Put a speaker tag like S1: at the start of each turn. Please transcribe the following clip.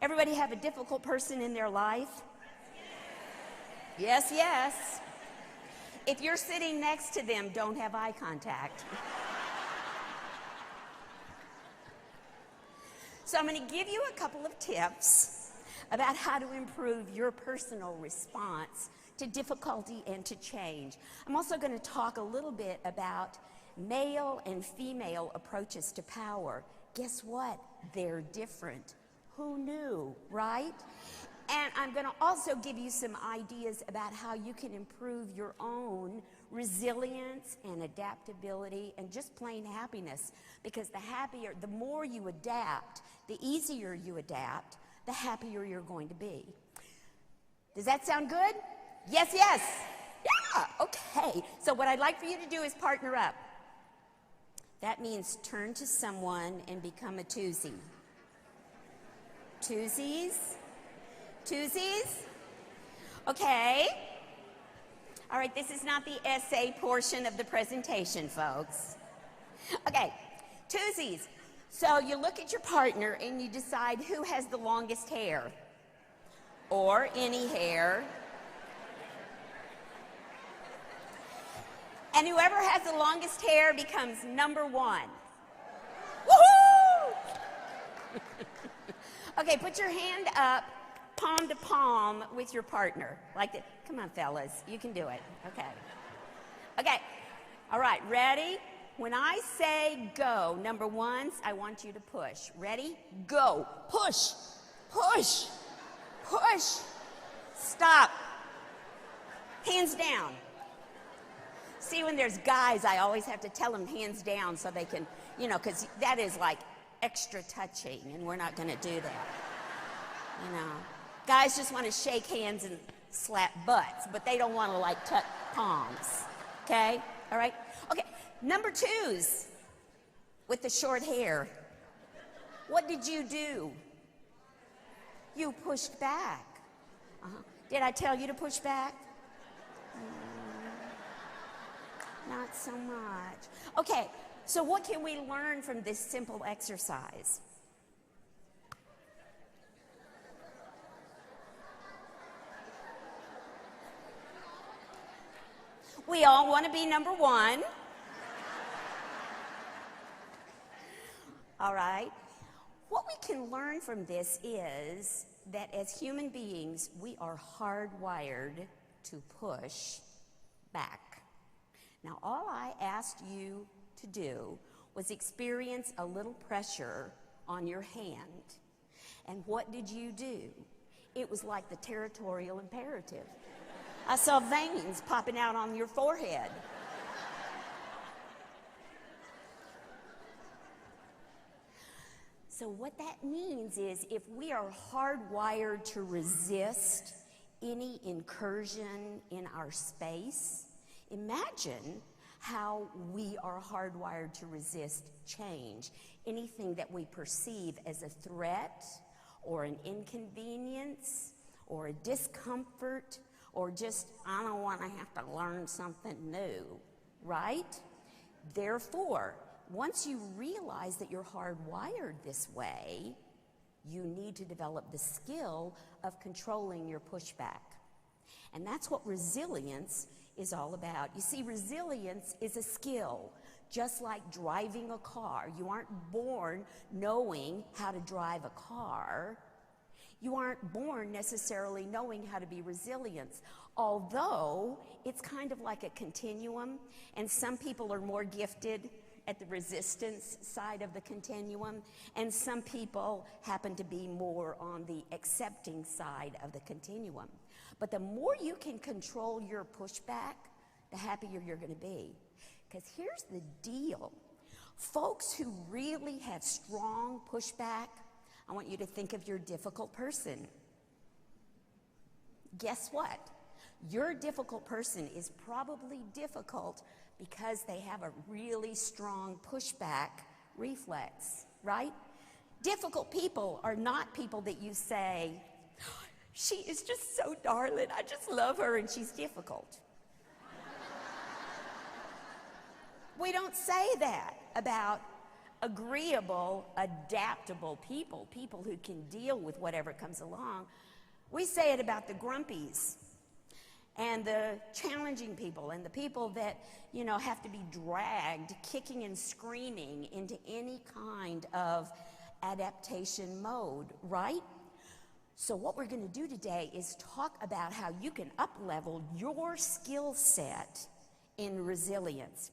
S1: Everybody have a difficult person in their life? Yes, yes. If you're sitting next to them, don't have eye contact. So I'm going to give you a couple of tips about how to improve your personal response to difficulty and to change. I'm also going to talk a little bit about male and female approaches to power. Guess what? They're different. Who knew, right? And I'm going to also give you some ideas about how you can improve your own resilience and adaptability and just plain happiness. Because the more you adapt, the easier you adapt, the happier you're going to be. Does that sound good? Yes, yes. Yeah, okay. So what I'd like for you to do is partner up. That means turn to someone and become a twosy. Twosies? Twosies? Okay. All right, this is not the essay portion of the presentation, folks. Okay, twosies. So you look at your partner and you decide who has the longest hair, or any hair. And whoever has the longest hair becomes number one. Woohoo! Okay, put your hand up, palm to palm with your partner. Like that. Come on, fellas, you can do it. Okay. Okay, all right, ready? When I say go, number one, I want you to push. Ready? Go. Push, push, push. Stop. Hands down. See, when there's guys, I always have to tell them hands down so they can, because that is like extra touching, and we're not going to do that. Guys just want to shake hands and slap butts, but they don't want to like touch palms. Okay? All right? Okay. Number twos with the short hair. What did you do? You pushed back. Did I tell you to push back? Not so much. Okay, so what can we learn from this simple exercise? We all want to be number one. All right. What we can learn from this is that as human beings, we are hardwired to push back. Now, all I asked you to do was experience a little pressure on your hand. And what did you do? It was like the territorial imperative. I saw veins popping out on your forehead. So what that means is if we are hardwired to resist any incursion in our space, imagine how we are hardwired to resist change. Anything that we perceive as a threat or an inconvenience or a discomfort or just, I don't want to have to learn something new, right? Therefore, once you realize that you're hardwired this way, you need to develop the skill of controlling your pushback. And that's what resilience is all about. You see, resilience is a skill, just like driving a car. You aren't born knowing how to drive a car. You aren't born necessarily knowing how to be resilient, although it's kind of like a continuum, and some people are more gifted at the resistance side of the continuum, and some people happen to be more on the accepting side of the continuum. But the more you can control your pushback, the happier you're going to be. Because here's the deal. Folks who really have strong pushback, I want you to think of your difficult person. Guess what? Your difficult person is probably difficult because they have a really strong pushback reflex, right? Difficult people are not people that you say, she is just so darling, I just love her and she's difficult. We don't say that about agreeable, adaptable people, people who can deal with whatever comes along. We say it about the grumpies and the challenging people and the people that, you know, have to be dragged kicking and screaming into any kind of adaptation mode, right? So what we're going to do today is talk about how you can up-level your skill set in resilience.